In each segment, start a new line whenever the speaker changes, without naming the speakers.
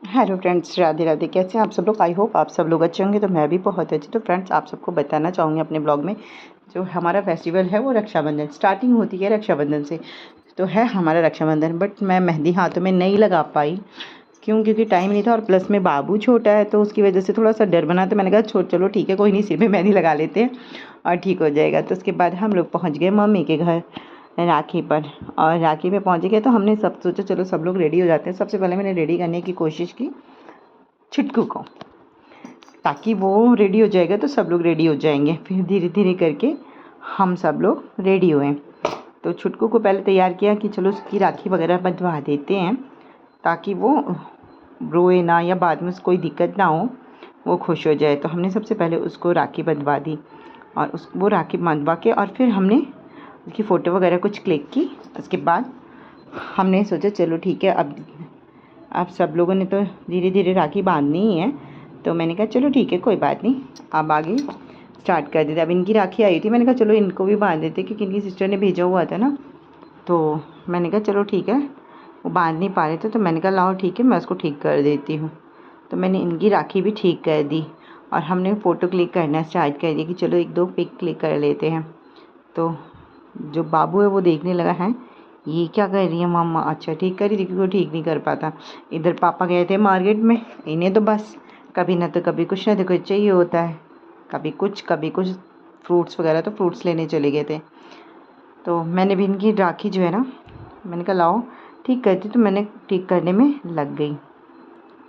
Hello friends, Radhe Radhe. कैसे हैं आप सब लोग? आई होप आप सब लोग अच्छे होंगे। तो मैं भी बहुत अच्छी। तो फ्रेंड्स, आप सबको बताना चाहूँगी अपने ब्लॉग में, जो हमारा फेस्टिवल है वो रक्षाबंधन स्टार्टिंग होती है रक्षाबंधन से। तो है हमारा रक्षाबंधन, बट मैं मेहंदी हाथों में नहीं लगा पाई। क्योंकि टाइम नहीं था और प्लस में बाबू छोटा है, तो उसकी वजह से थोड़ा सा डर बना। तो मैंने कहा चलो ठीक है, कोई नहीं, सिर में मेहंदी लगा लेते हैं और ठीक हो जाएगा। तो उसके बाद हम लोग पहुँच गए मम्मी के घर राखी पर। और राखी पे पहुँच गए तो हमने सब सोचा चलो सब लोग रेडी हो जाते हैं। सबसे पहले मैंने रेडी करने की कोशिश की छुटकू को, ताकि वो रेडी हो जाएगा तो सब लोग रेडी हो जाएंगे। फिर धीरे धीरे करके हम सब लोग रेडी हुए। तो छुटकू को पहले तैयार किया कि चलो उसकी राखी वगैरह बंधवा देते हैं, ताकि वो रोए ना या बाद में उसको कोई दिक्कत ना हो, वो खुश हो जाए। तो हमने सबसे पहले उसको राखी बंधवा दी और वो राखी बंधवा के और फिर हमने उसकी फ़ोटो वगैरह कुछ क्लिक की। उसके बाद हमने सोचा चलो ठीक है, अब सब लोगों ने तो धीरे धीरे राखी बांधनी ही है। तो मैंने कहा चलो ठीक है, कोई बात नहीं, अब आगे स्टार्ट कर देते। अब इनकी राखी आई थी, मैंने कहा चलो इनको भी बांध देते, क्योंकि इनकी सिस्टर ने भेजा हुआ था ना। तो मैंने कहा चलो ठीक है, वो बांध नहीं पा रहे थे, तो मैंने कहा लाओ ठीक है, मैं उसको ठीक कर देती हूँ। तो मैंने इनकी राखी भी ठीक कर दी और हमने फ़ोटो क्लिक करना स्टार्ट कर दिया कि चलो एक दो पिक क्लिक कर लेते हैं। तो जो बाबू है वो देखने लगा है, ये क्या कर रही है मम्मा? अच्छा ठीक कर रही थी, क्योंकि वो ठीक नहीं कर पाता। इधर पापा गए थे मार्केट में, इन्हें तो बस कभी ना तो कभी कुछ ना तो कुछ चाहिए होता है, कभी कुछ फ्रूट्स वगैरह, तो फ्रूट्स लेने चले गए थे। तो मैंने भी इनकी राखी जो है ना, मैंने कहा लाओ ठीक करती, तो मैंने ठीक करने में लग गई।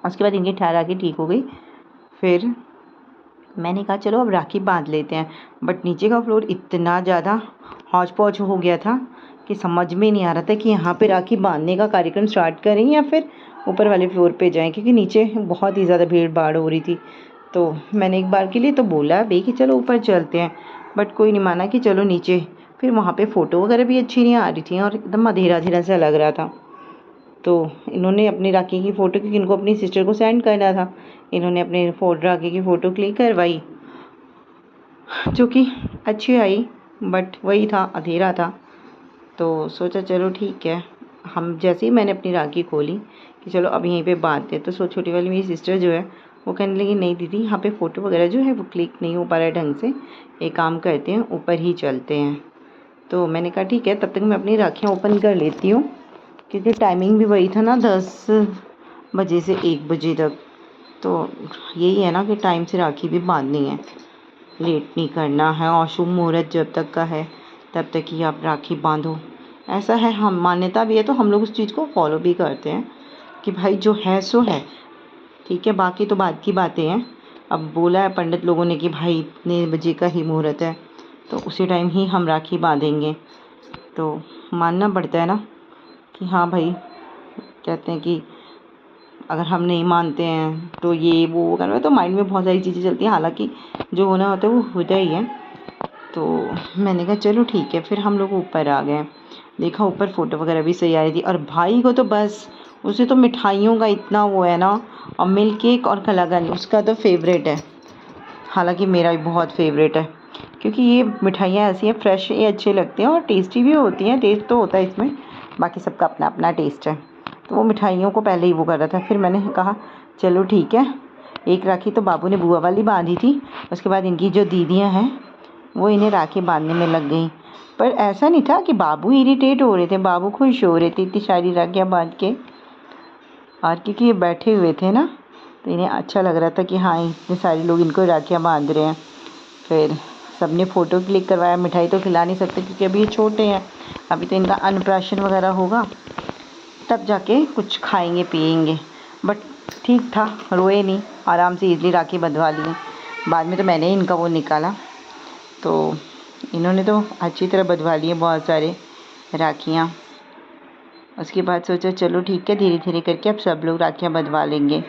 उसके बाद इनकी राखी ठीक हो गई। फिर मैंने कहा चलो अब राखी बांध लेते हैं। बट नीचे का फ्लोर इतना ज़्यादा हौच पौच हो गया था कि समझ में नहीं आ रहा था कि यहाँ पे राखी बांधने का कार्यक्रम स्टार्ट करें या फिर ऊपर वाले फ्लोर पे जाएं, क्योंकि नीचे बहुत ही ज़्यादा भीड़ भाड़ हो रही थी। तो मैंने एक बार के लिए तो बोला भी कि चलो ऊपर चलते हैं, बट कोई नहीं माना कि चलो नीचे। फिर वहाँ पे फ़ोटो वगैरह भी अच्छी नहीं आ रही थी और एकदम अंधेरा अंधेरा सा लग रहा था। तो इन्होंने अपनी राखी की फ़ोटो, क्योंकि इनको अपनी सिस्टर को सेंड करना था, इन्होंने अपने राखी की फ़ोटो क्लिक करवाई, जो कि अच्छी आई, बट वही था, अंधेरा था। तो सोचा चलो ठीक है। हम जैसे ही मैंने अपनी राखी खोली कि चलो अब यहीं पे बांधते हैं, तो छोटी वाली मेरी सिस्टर जो है वो कहने लगी नहीं दीदी, यहाँ पे फ़ोटो वगैरह जो है वो क्लिक नहीं हो पा रहा है ढंग से, एक काम करते हैं ऊपर ही चलते हैं। तो मैंने कहा ठीक है, तब तक मैं अपनी राखियाँ ओपन कर लेती हूँ, क्योंकि टाइमिंग भी वही था ना, 10 बजे से 1 बजे तक। तो यही है ना कि टाइम से राखी भी बांधनी है, लेट नहीं करना है, और शुभ मुहूर्त जब तक का है तब तक ही आप राखी बांधो, ऐसा है। हम मान्यता भी है, तो हम लोग उस चीज़ को फॉलो भी करते हैं कि भाई जो है सो है, ठीक है। बाकी तो बाद की बातें हैं। अब बोला है पंडित लोगों ने कि भाई इतने बजे का ही मुहूर्त है, तो उसी टाइम ही हम राखी बांधेंगे। तो मानना पड़ता है ना कि हाँ भाई, कहते हैं कि अगर हम नहीं मानते हैं तो ये वो कर रहे, तो माइंड में बहुत सारी चीज़ें चलती हैं। हालांकि जो होना होता है वो होता ही है। तो मैंने कहा चलो ठीक है। फिर हम लोग ऊपर आ गए, देखा ऊपर फ़ोटो वगैरह भी सही आ रही थी। और भाई को तो बस, उसे तो मिठाइयों का इतना वो है ना, और मिल्क केक और कलाकंद उसका तो फेवरेट है। हालांकि मेरा भी बहुत फेवरेट है, क्योंकि ये मिठाइयाँ ऐसी हैं, फ्रेश ये अच्छे लगते हैं और टेस्टी भी होती हैं। टेस्ट तो होता है इसमें, बाकी सबका अपना अपना टेस्ट है। तो वो मिठाइयों को पहले ही वो कर रहा था। फिर मैंने कहा चलो ठीक है। एक राखी तो बाबू ने बुआ वाली बांधी थी, उसके बाद इनकी जो दीदियाँ हैं वो इन्हें राखी बांधने में लग गई। पर ऐसा नहीं था कि बाबू इरिटेट हो रहे थे, बाबू खुश हो रहे थे इतनी सारी राखियाँ बांध के। और क्योंकि ये बैठे हुए थे ना, तो इन्हें अच्छा लग रहा था कि हाँ इतने सारे लोग इनको राखियाँ बांध रहे हैं। फिर सबने फ़ोटो क्लिक करवाया। मिठाई तो खिला नहीं सकते क्योंकि अभी ये छोटे हैं, अभी तो इनका अन्नप्राशन वगैरह होगा, तब जाके कुछ खाएंगे पिएंगे। बट ठीक था, रोए नहीं, आराम से इजली राखी बंधवा ली। बाद में तो मैंने ही इनका वो निकाला, तो इन्होंने तो अच्छी तरह बंधवा लिए बहुत सारे राखियाँ। उसके बाद सोचा चलो ठीक है, धीरे धीरे करके अब सब लोग राखियाँ बंधवा लेंगे।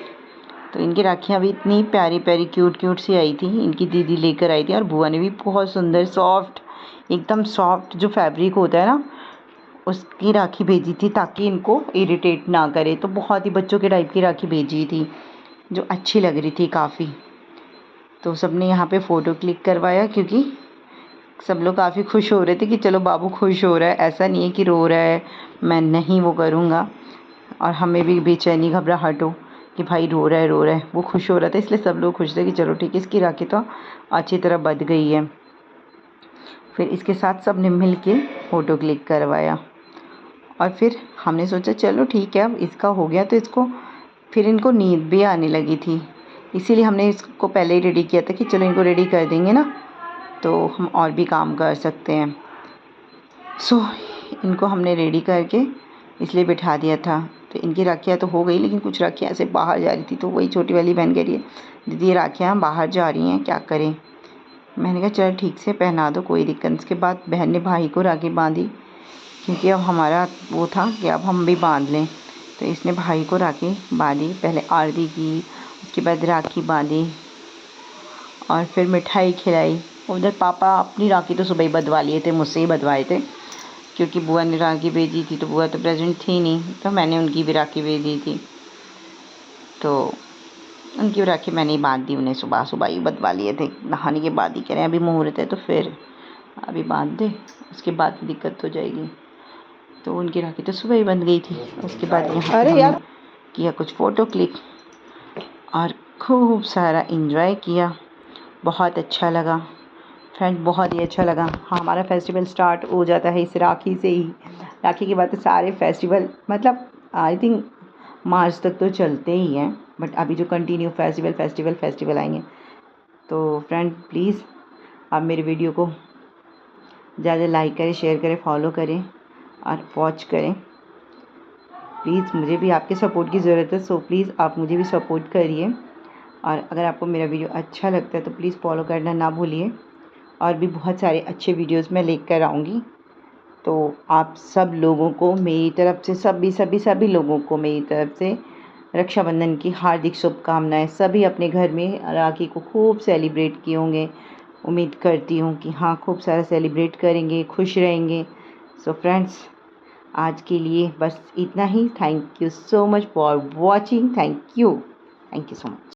तो इनकी राखियाँ भी इतनी प्यारी प्यारी क्यूट क्यूट सी आई थी, इनकी दीदी लेकर आई थी। और बुआ ने भी बहुत सुंदर सॉफ्ट, एकदम सॉफ्ट जो फैब्रिक होता है ना, उसकी राखी भेजी थी, ताकि इनको इरिटेट ना करे। तो बहुत ही बच्चों के टाइप की राखी भेजी थी, जो अच्छी लग रही थी काफ़ी। तो सबने यहाँ पे फ़ोटो क्लिक करवाया, क्योंकि सब लोग काफ़ी खुश हो रहे थे कि चलो बाबू खुश हो रहा है, ऐसा नहीं है कि रो रहा है, मैं नहीं वो करूँगा और हमें भी बेचैनी घबराहट हो। कि भाई रो रहा है रो रहा है, वो खुश हो रहा था, इसलिए सब लोग खुश थे कि चलो ठीक है, इसकी राखी तो अच्छी तरह बंध गई है। फिर इसके साथ सब ने मिल के फ़ोटो क्लिक करवाया और फिर हमने सोचा चलो ठीक है, अब इसका हो गया तो इसको, फिर इनको नींद भी आने लगी थी, इसीलिए हमने इसको पहले ही रेडी किया था कि चलो इनको रेडी कर देंगे ना तो हम और भी काम कर सकते हैं। सो इनको हमने रेडी करके इसलिए बिठा दिया था। तो इनकी राखियाँ तो हो गई, लेकिन कुछ राखियाँ ऐसे बाहर जा रही थी, तो वही छोटी वाली बहन कह रही है दीदी ये राखियाँ बाहर जा रही हैं, क्या करें। मैंने कहा चल ठीक से पहना दो, कोई दिक्कत नहीं। उसके बाद बहन ने भाई को राखी बांधी, क्योंकि अब हमारा वो था कि अब हम भी बांध लें, तो इसने भाई को राखी बांधी। पहले आरती की, उसके बाद राखी बांधी और फिर मिठाई खिलाई। उधर पापा अपनी राखी तो सुबह ही बंधवा लिए थे, मुझसे ही बंधवाए थे, क्योंकि बुआ ने राखी भेजी थी, तो बुआ तो प्रेजेंट थी नहीं, तो मैंने उनकी भी राखी भेजी थी, तो उनकी भी राखी मैंने ही बांध दी उन्हें, सुबह सुबह ही बंधवा लिए थे, नहाने के बाद ही कह रहे हैं अभी मुहूर्त है तो फिर अभी बांध दे, उसके बाद दिक्कत हो जाएगी। तो उनकी राखी तो सुबह ही बंध गई थी। उसके बाद यहाँ पे हमने किया कुछ फ़ोटो क्लिक और खूब सारा इंजॉय किया, बहुत अच्छा लगा फ्रेंड, बहुत ही अच्छा लगा। हाँ, हमारा फेस्टिवल स्टार्ट हो जाता है इस राखी से ही। राखी के बाद तो सारे फेस्टिवल मतलब आई थिंक मार्च तक तो चलते ही हैं, बट अभी जो कंटिन्यू फेस्टिवल आएंगे। तो फ्रेंड प्लीज़ आप मेरी वीडियो को ज़्यादा लाइक करें, शेयर करें, फॉलो करें और वॉच करें। प्लीज़ मुझे भी आपके सपोर्ट की ज़रूरत है, सो प्लीज़ आप मुझे भी सपोर्ट करिए। और अगर आपको मेरा वीडियो अच्छा लगता है तो प्लीज़ फॉलो करना ना भूलिए, और भी बहुत सारे अच्छे वीडियोस मैं लेकर आऊँगी। तो आप सब लोगों को मेरी तरफ़ से, सभी लोगों को मेरी तरफ़ से रक्षाबंधन की हार्दिक शुभकामनाएँ। सभी अपने घर में राखी को खूब सेलिब्रेट किए होंगे, उम्मीद करती हूँ कि हाँ खूब सारा सेलिब्रेट करेंगे, खुश रहेंगे। सो फ्रेंड्स आज के लिए बस इतना ही। Thank you so much for watching. Thank you so much.